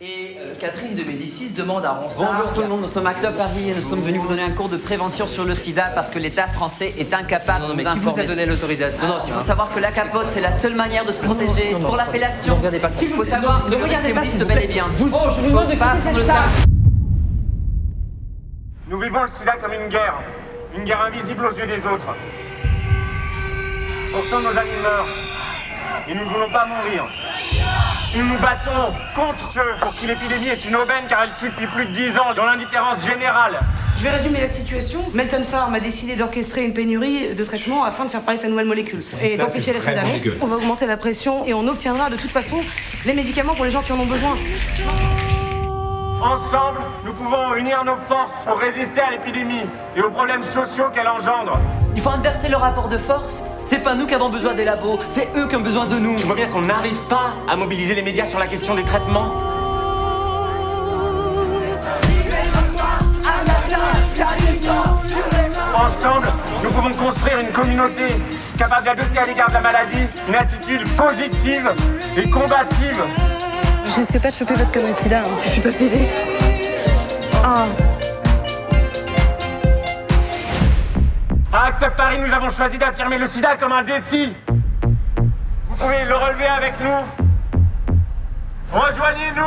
Et Catherine de Médicis demande à Ronsard... Bonjour tout le monde, nous sommes Act Up Paris et nous sommes venus vous donner un cours de prévention sur le sida parce que l'État français est incapable de nous informer. Qui vous a donné l'autorisation? Non, il faut savoir que la capote, c'est la seule manière de se protéger pour la fellation. Ne regardez pas ça. Il faut savoir que le risque existe bel et bien. Oh, je vous demande de quitter cette salle. Nous vivons le sida comme une guerre invisible aux yeux des autres. Pourtant nos amis meurent, et nous ne voulons pas mourir. Nous nous battons contre ceux pour qui l'épidémie est une aubaine car elle tue depuis plus de 10 ans dans l'indifférence générale. Je vais résumer la situation. Melton Pharm a décidé d'orchestrer une pénurie de traitements afin de faire parler de sa nouvelle molécule. Et d'amplifier l'effet d'annonce, on va augmenter la pression et on obtiendra de toute façon les médicaments pour les gens qui en ont besoin. Ensemble, nous pouvons unir nos forces pour résister à l'épidémie et aux problèmes sociaux qu'elle engendre. Il faut inverser le rapport de force. C'est pas nous qui avons besoin des labos, c'est eux qui ont besoin de nous. Tu vois bien qu'on n'arrive pas à mobiliser les médias sur la question des traitements. Ensemble, nous pouvons construire une communauté capable d'adopter à l'égard de la maladie une attitude positive et combative. Je risque pas de choper votre connerie de sida, hein. Je suis pas pédée. Ah. À Act Up Paris, nous avons choisi d'affirmer le sida comme un défi. Vous pouvez le relever avec nous. Rejoignez-nous.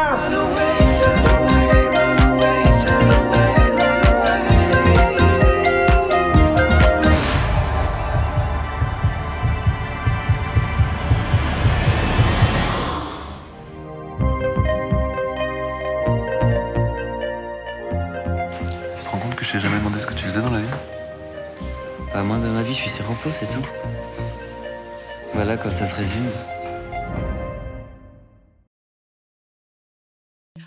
Tu te rends compte que je t'ai jamais demandé ce que tu faisais dans la vie? Bah moi de ma vie je suis séropos, c'est tout. Voilà quand ça se résume.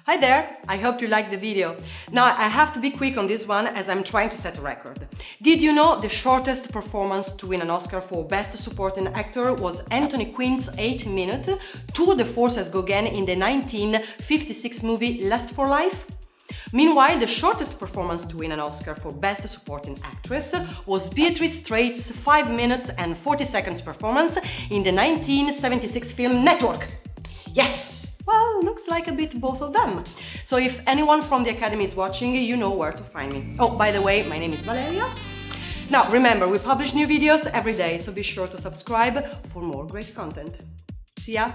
Hi there, I hope you liked the video. Now I have to be quick on this one as I'm trying to set a record. Did you know the shortest performance to win an Oscar for Best Supporting Actor was Anthony Quinn's 8-minute Tour de Force as Gauguin in the 1956 movie Lust for Life? Meanwhile, the shortest performance to win an Oscar for Best Supporting Actress was Beatrice Strait's 5 minutes and 40 seconds performance in the 1976 film Network. Yes! Well, looks like a bit both of them. So if anyone from the Academy is watching, you know where to find me. Oh, by the way, my name is Valeria. Now, remember, we publish new videos every day, so be sure to subscribe for more great content. See ya!